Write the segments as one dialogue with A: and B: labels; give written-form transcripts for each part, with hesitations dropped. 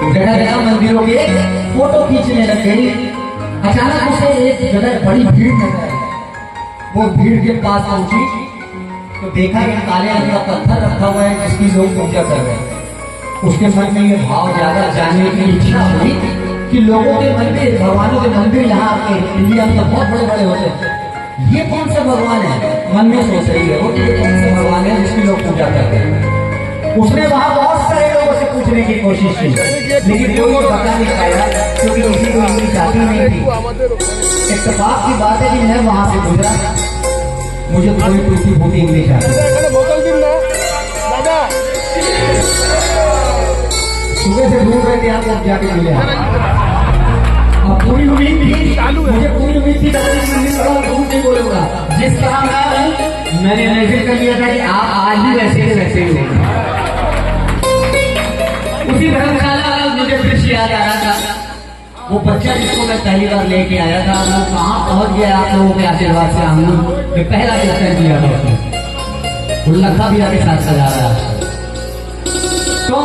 A: जगह जगह मंदिरों के फोटो खींचने लग गई। अचानक उसे एक जगह बड़ी भीड़ नजर आई। वो भीड़ के पास पहुंची तो देखा कि काले रंग का पत्थर रखा हुआ है जिसकी लोग पूजा कर रहे हैं। उसके मन में ये भाव ज्यादा जानने की इच्छा हुई कि लोगों के मंदिर, भगवानों के मंदिर यहाँ के इंडिया में तो बहुत बड़े बड़े होते हैं, ये कौन सा भगवान है? मन में सोच रही है वो कि ये कौन सा भगवान है जिसकी लोग पूजा करते हैं। उसने वहां बहुत सारे लोगों से पूछने की कोशिश की, लेकिन कोई बता नहीं पाया क्योंकि किसी को इंग्लिश आती नहीं थी। इत्तेफाक की बात है कि मैं वहां से गुजरा, मुझे थोड़ी टूटी फूटी इंग्लिश आती है। सुबह से ढूंढ रहे थे आपको जाके मिले। अब पूरी उम्मीद थी, मुझे पूरी उम्मीद थी झूठ नहीं बोलूंगा। जिस तरह मैंने मैसेज कर दिया था कि आप आज भी वैसे ही होंगे। उसी धर्मशाला मुझे दृश्य याद आ रहा था। वो बच्चा जिसको मैं पहली बार लेके आया था वो कहाँ पहुंच गया आप लोगों के आशीर्वाद से। हम लोग पहला कीर्तन किया था उसने, उल्लखा भी आगे साथ सजा रहा था। तो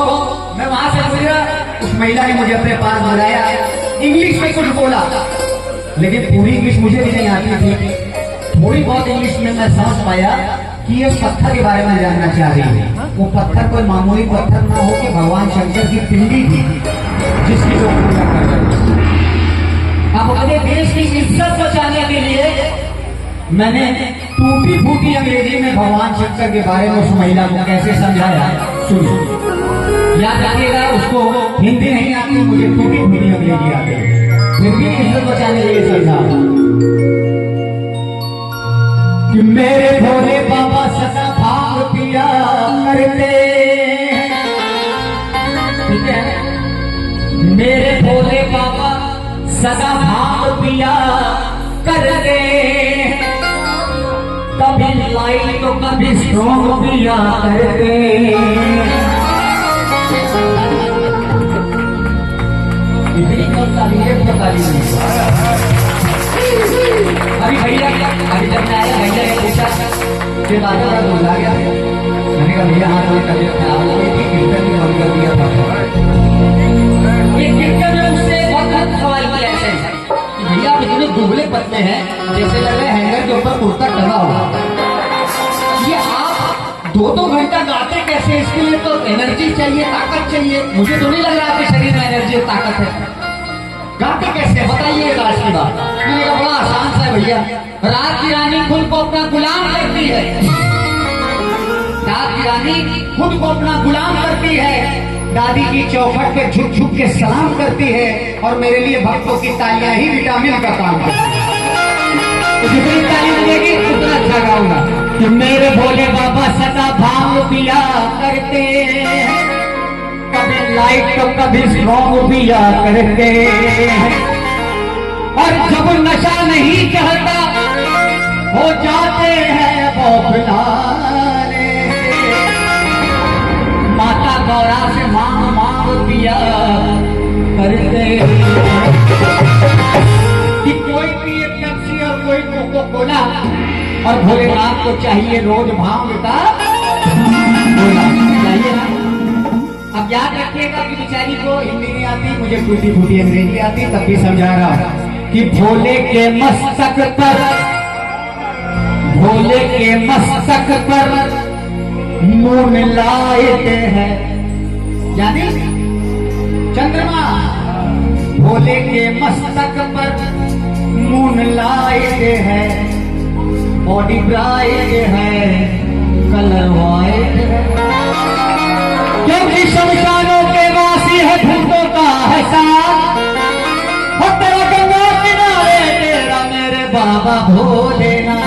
A: मैं वहां से गुजरा, उस महिला ने मुझे अपने पास बुलाया, इंग्लिश में कुछ बोला, लेकिन पूरी इंग्लिश मुझे भी नहीं आती थी। थोड़ी बहुत इंग्लिश में मैं समझ पाया कि ये पत्थर के बारे में जानना चाह रही है। वो पत्थर कोई मामूली पत्थर ना हो कि भगवान शंकर की पिंडी थी जिसकी लोग पूजा कर रहे थे। अब अपने देश की इज्जत बचाने के लिए मैंने टूटी फूटी अंग्रेजी में भगवान शंकर के बारे में उस महिला को कैसे समझाया, सुनिए। याद रखिएगा, उसको हिंदी नहीं आती, मुझे टूटी फूटी अंग्रेजी आती है, फिर भी इज्जत बचाने के लिए समझा कि मेरे भोले बाबा सदा भांग पिया करते। ठीक है, मेरे भोले बाबा सदा भांग पिया करते, कभी लाइट तो कभी स्ट्रॉन्ग पिया करते। अभी भैया अभी जब मैं आया भैया ने पूछा कि बाजा का बोला गया, मैंने कहा भैया हाथ में तबियत खराब हो गई थी, कीर्तन भी बंद कर दिया था। ये कीर्तन में उससे बहुत सवाल किया ऐसे कि भैया आप इतने दुबले पतले हैं जैसे लग रहे हैंगर के ऊपर कुर्ता टंगा हुआ, ये आप 2-2 घंटा गाते कैसे? इसके लिए तो एनर्जी चाहिए, ताकत चाहिए। मुझे तो नहीं लग रहा आपके शरीर में एनर्जी और ताकत है, गाते कैसे बताइए राज की बात। मैंने कहा बड़ा आसान सा है भैया, रात की रानी खुद को अपना गुलाम करती है, रात की रानी खुद को अपना गुलाम करती है, दादी की चौखट पे झुक झुक के सलाम करती है, और मेरे लिए भक्तों की तालियां ही विटामिन का काम करती है। तो जितनी ताली मिलेगी उतना अच्छा गाऊंगा कि मेरे भोले बाबा सदा भांग पिया करते, कभी लाइट तो कभी स्ट्रॉन्ग पिया करते, और जब नशा नहीं चढ़ता हो जाते हैं बौखलाने, माता गौरा से मांग मांग पिया करते। कि कोई पिए पेप्सी और कोई कोको कोला, और भोलेनाथ को चाहिए रोज भांग का गोला, चाहिए ना। अब याद रखिएगा कि बेचारी को हिंदी नहीं आती, मुझे टूटी फूटी अंग्रेजी आती, तब भी समझा रहा हूं कि भोले के मस्तक पर, भोले के मस्तक पर मून लाइट है, यानी चंद्रमा, भोले के मस्तक पर मून लाइट है, बॉडी ब्राइट है, कलर वाइट है, क्योंकि शमशानों के वासी है, भूतों का है साथ, हो तेरा गंगा किनारे तेरा मेरे बाबा भोलेनाथ।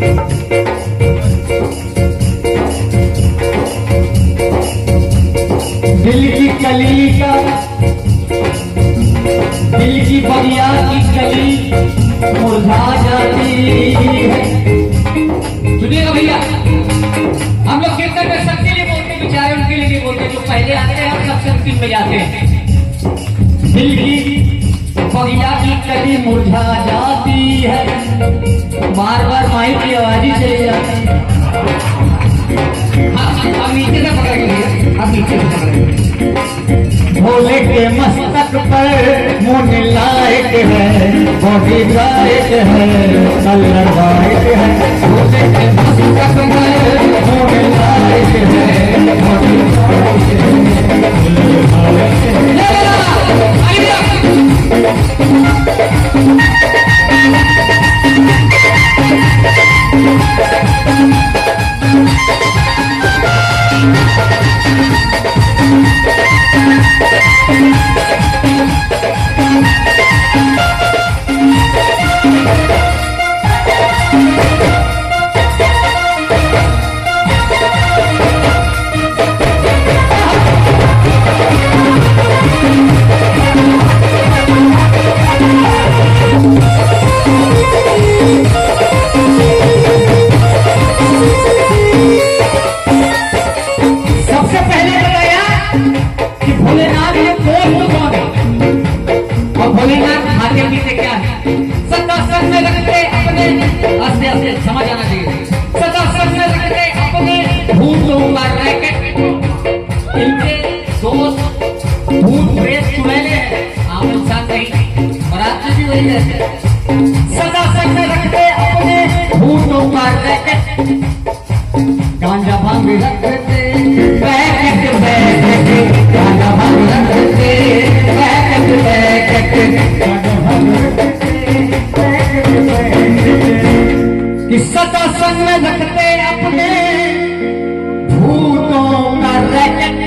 B: Thank you.
A: अंतिम में जाते हैं। दिल की बगिया की कली मुरझा जाती है, बार बार माई की आवाज ही चली जाती है। अब नीचे से पकड़ के, अब नीचे से पकड़। भोले के मस्तक पर मुन लायक है, बॉडी लायक है, कलर वाइट है। भोले के मस्तक पर मुन लायक है, बॉडी लायक समझ आना चाहिए। सदासत में रखते अपने भूतों का रैकेट, इनके दोस्त भूत प्रेत चुड़ैले हैं, आम इंसान नहीं। बारात में भी वही रहते। सदासत में रखते अपने भूतों का रैकेट, गांजा भांग रखते पैकेट पैकेट, गांजा भांग रखते पैकेट पैकेट, गांजा भांग रखते पैकेट पैकेट। कि सदा संग में रखते अपने भूतों का रैकेट,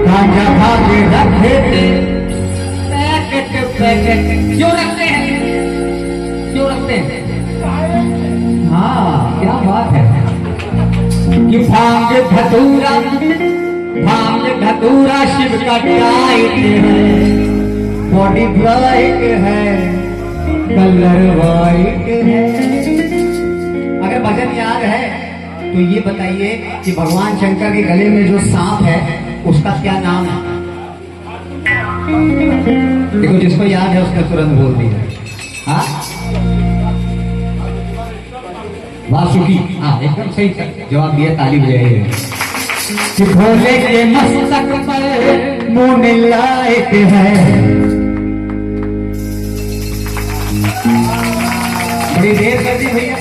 A: गांजा भाग रखते पैकेट पैकेट। क्यों रखते हैं, क्यों रखते हैं? हाँ, क्या बात है कि भांग धतूरा शिव का डाइट है, बॉडी ब्राइट है, कलर वाइट है। अगर भजन याद है तो ये बताइए कि भगवान शंकर के गले में जो सांप है उसका क्या नाम है? देखो, जिसको याद है उसने तुरंत बोल दिया। हाँ, वासुकी। हाँ, एकदम सही जवाब दिया, ताली बजाइए। कि भोले के मस्तक पर मुन लायक है। बड़ी देर कर दी भैया।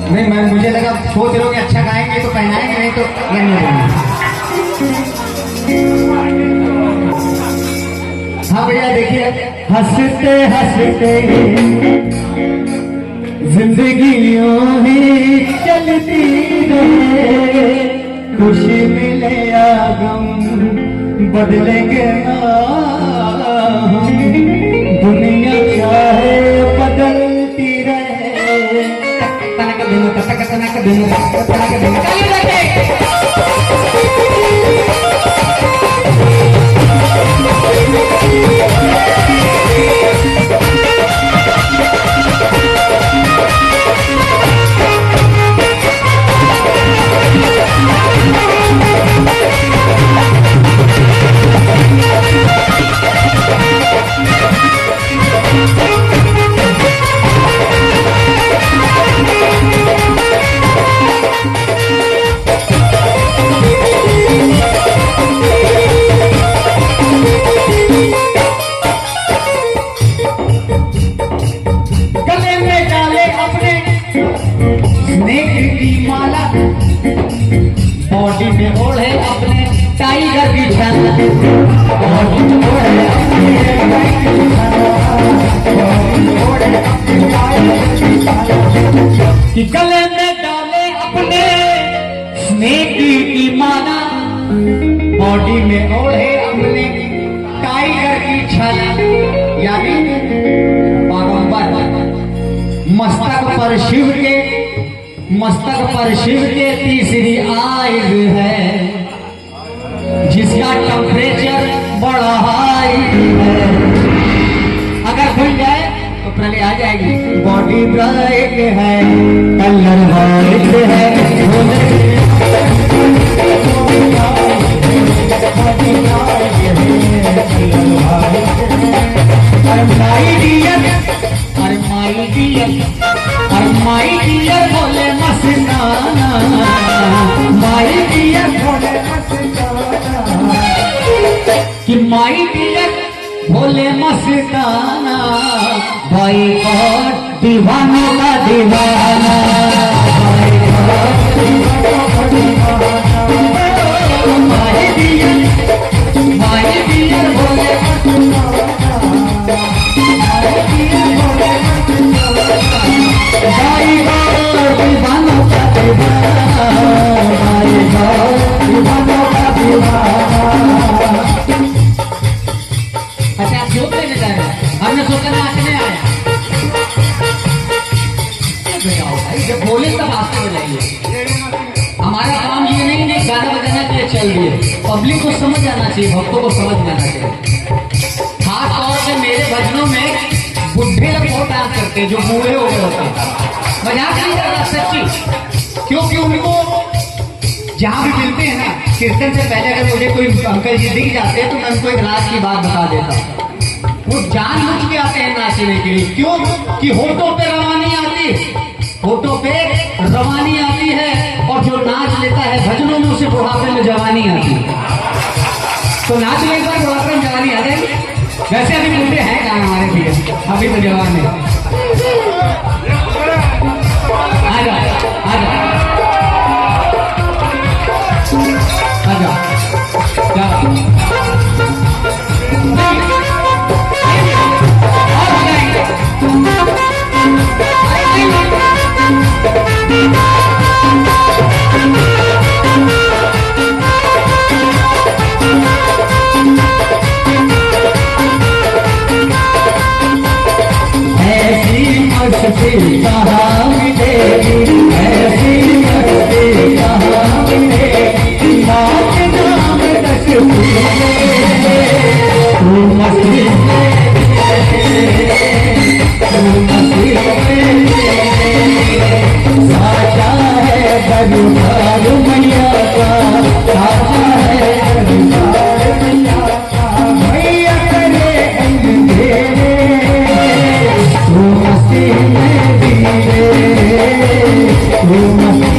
A: नहीं, मैं मुझे लगा सोच रहे हो कि अच्छा गाएंगे तो पहनाएंगे, नहीं तो रहने देंगे। हाँ भैया, देखिए, हंसते हंसते जिंदगियों ही चलती रहे, खुशी मिले या गम बदलेंगे ना, दुनिया चाहे बदलती रहे। तनक दिनों तनक दिनों तनक दिनों बॉडी में ओढ़े अपने टाइगर की छाला, बॉडी में ओढ़े कि गले में डाले अपने स्नेक की माला, बॉडी में ओढ़े अपने टाइगर की छाला। यानी मस्तक पर शिव के तीसरी आइज है, जिसका टेम्परेचर बड़ा हाई है। अगर खुल जाए तो प्रलय आ जाएगी। बॉडी ब्राइट है, कलर वाइट है, माई डियर बोले मस्ताना, माई डियर बोले मस्ताना, कि माई डियर बोले मस्ताना, भाई और दीवानों का दीवाना, भाई और दीवानों का दीवाना, माई डियर बोले अच्छा आप जोक लेने जा रहे हैं, हमने सोचा नाचने आए जब बोले तब आते बजाइए। हमारा काम ये नहीं है गाना बजाना के लिए चल दिए, पब्लिक को समझ आना चाहिए, भक्तों को समझ में आना चाहिए। खास तौर से मेरे भजनों में बुढ़े लोग बहुत डांस करते हैं, जो बूढ़े हो गए होते हैं, मजाक नहीं कर रहा सच्ची, क्योंकि उनको जहाँ भी मिलते हैं ना, कीर्तन से पहले अगर मुझे कोई अंकल जी दिख जाते हैं तो मैं उनको एक राज की बात बता देता। वो जानबूझ के आते हैं नाचने के लिए, क्यों कि होठों पे रवानी आती, होठों पे रवानी आती है, और जो नाच लेता है भजनों में उसे बुढ़ापे में जवानी आती है। तो नाच लेने पर बुढ़ापे में जवानी आ जाएगी। वैसे अभी मुझे है गाना हमारे लिए, अभी तो जवान है। आ जाओ आ जाओ आ जाओ कहाँ मिलेगी ऐसी मस्ती, कहाँ मिलेगी नाच नाम तू मस्ती साचा है दरबार मैया का, साचा है दरबार मैया का, मैया करे अंधेरे तू मस्ती में दीवे, तू मस्ती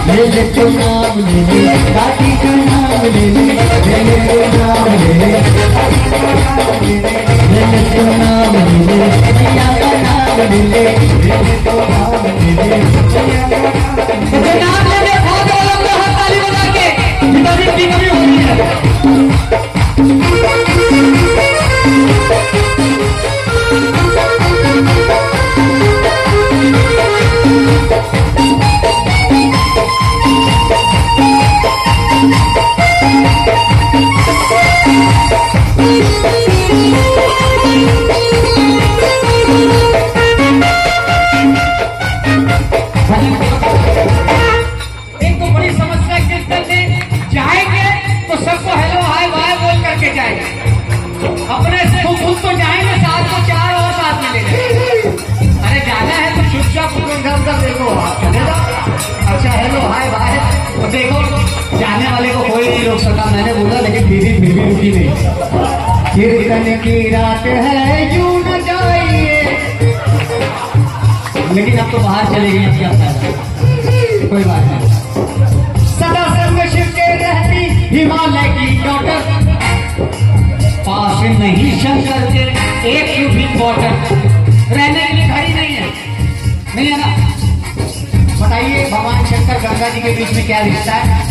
A: ले ले तो नाम ले ले, दादी का नाम ले ले, ले ले तो नाम ले ले, ले ले तो नाम ले ले, मैया का नाम ले ले, ले ले तो नाम ले ले, तो नाम ले ले, बहुत लोग तो हाथ ताली बजा के विटामिन की कमी हो रही है। एक तो बड़ी समस्या किस तरह से जाएंगे तो सबको हेलो हाय बाय बोल करके जाएंगे, अपने खुद तो जाएंगे, साथ को चार और साथ में ले जाएंगे। अरे जाना है तो चुपचाप उधर देखो, चलेगा अच्छा हेलो हाय बाय, तो देखो जाने वाले को कोई नहीं रोक सका, मैंने बोला लेकिन दीदी फिर भी रुकी नहीं। कीर्तन की रात है यूं न जाइए, लेकिन अब तो बाहर चले गई, अब क्या फायदा, कोई बात नहीं। सदा संग शिव के रहती हिमालय की डॉटर, पास नहीं शंकर के एक भी क्वार्टर, रहने के लिए घर ही नहीं है, नहीं है ना। बताइए भगवान शंकर गंगा जी के बीच में क्या रिश्ता है?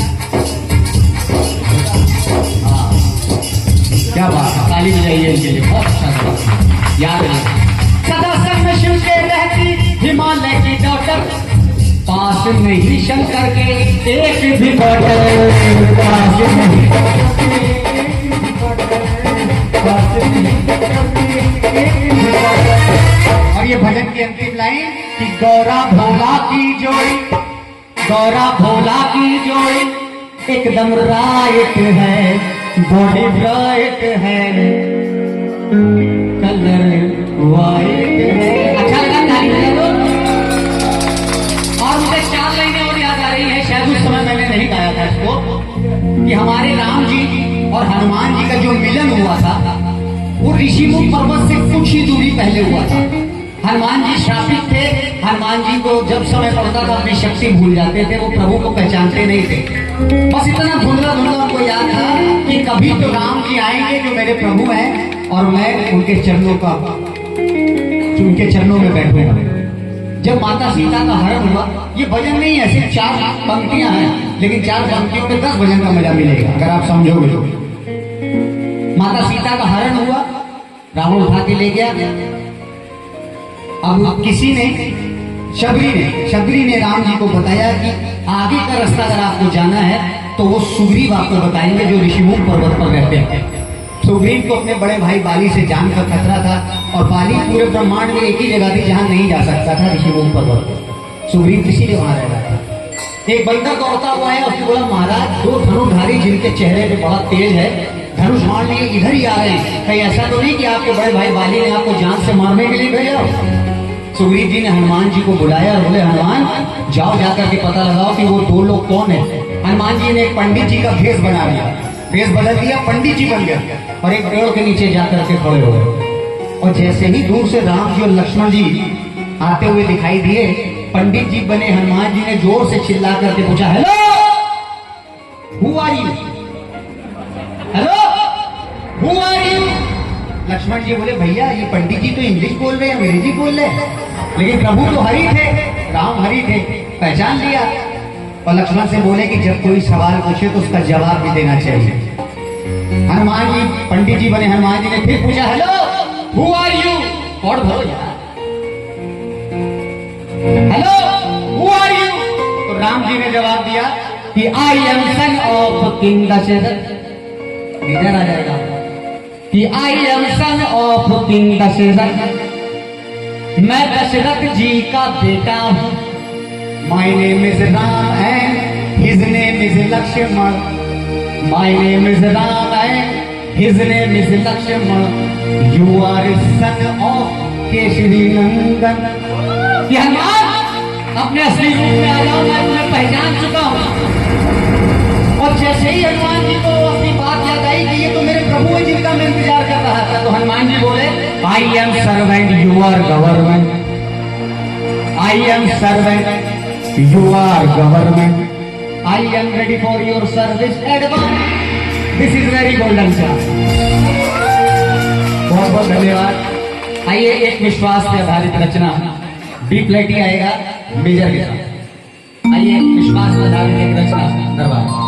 A: क्या बात है, ताली बजाइए इनके लिए, बहुत अच्छा याद है। सदा संग शिव के रहती हिमालय की डॉटर, पास नहीं शंकर के एक भी क्वार्टर, पास नहीं और ये भजन की अंतिम लाइन कि गौरा भोला की जोड़ी, गौरा भोला की जोड़ी एकदम राइट है, बॉडी ब्राइट है, कलर वाइट है। अच्छा लगा ताली बजा दो। और मुझे 4 लाइनें और याद आ रही को कि हमारे राम जी और हनुमान जी का जो मिलन हुआ था वो ऋषिमुख पर्वत से कुछ ही दूरी पहले हुआ था। हनुमान जी श्रापित थे। हनुमान जी को जब समय पड़ता था अपनी शक्ति भूल जाते थे, वो प्रभु को पहचानते नहीं थे। बस इतना धुंधला धुंधला उनको याद था कि कभी तो राम जी आएंगे जो मेरे प्रभु हैं और मैं उनके चरणों में बैठूंगा। जब माता सीता का हरण हुआ, ये भजन नहीं है, सिर्फ 4 पंक्तियां हैं, लेकिन 4 पंक्तियों में 10 भजन का मजा मिलेगा अगर आप समझोगे तो। माता सीता का हरण हुआ, रावण उठा के ले गया। अब किसी ने शबरी ने राम जी को बताया कि आगे का रास्ता अगर आपको जाना है तो वो सुग्रीव आपको बताएंगे जो ऋषिमुख पर्वत पर रहते हैं। सुग्रीव को अपने बड़े भाई बाली से जान का खतरा था और बाली पूरे ब्रह्मांड में एक ही जगह थी जहां नहीं जा सकता था, ऋषिमुख पर्वत। सुग्रीव इसीलिए वहां रह रहा था। एक बंदर दौड़ता हुआ है, उसने बोला महाराज 2 धनुर्धारी जिनके चेहरे पे बड़ा तेज है, धनुष मारने के इधर ही आ रहे हैं, कहीं ऐसा तो नहीं कि आपके बड़े भाई बाली ने आपको जान से मारने के लिए भेजा। सुग्रीव जी ने हनुमान जी को बुलाया और बोले हनुमान जाओ जाकर के पता लगाओ कि वो 2 लोग कौन है। हनुमान जी ने एक पंडित जी का भेष बना लिया, भेष बदल दिया, पंडित जी बन गया और एक पेड़ के नीचे जाकर के खड़े हो गए। और जैसे ही दूर से राम जी और लक्ष्मण जी आते हुए दिखाई दिए, पंडित जी बने हनुमान जी ने जोर से चिल्ला करके पूछा, hello who are you, hello who are you. Lakshman ji बोले भैया ये पंडित जी तो इंग्लिश बोल रहे हैं, अंग्रेजी बोल रहे हैं, लेकिन प्रभु तो हरि थे, राम हरि थे, पहचान लिया। और लक्ष्मण से बोले कि जब कोई सवाल पूछे तो उसका जवाब भी देना चाहिए। हनुमान जी पंडित जी बने, हनुमान जी ने फिर पूछा हेलो हु आर यू, और भरो यार, हेलो हु आर यू। तो राम जी ने जवाब दिया कि I am son of king Dasharath. इधर आ जाएगा कि I am son of king Dasharath, मैं दशरथ जी का बेटा हूं। My name is Ram and his name is Lakshman, my name is Ram and his name is Lakshman, you are son of Kesari Nandan. Hanuman अपने असली रूप में आ जाओ, मैं तुम्हें पहचान चुका हूं। और जैसे ही हनुमान जी को अपनी बात याद आई कि ये तो मेरे प्रभु है जिनका मैं इंतजार कर रहा था, तो हनुमान जी बोले I am servant you are government, I am servant you are government, I am ready for your service advance, this is very golden chance. बहुत बहुत धन्यवाद। आइए एक विश्वास पे आधारित रचना, बी फ्लैट ही आएगा मेजर के साथ। आइए विश्वास पे आधारित एक रचना दरबार।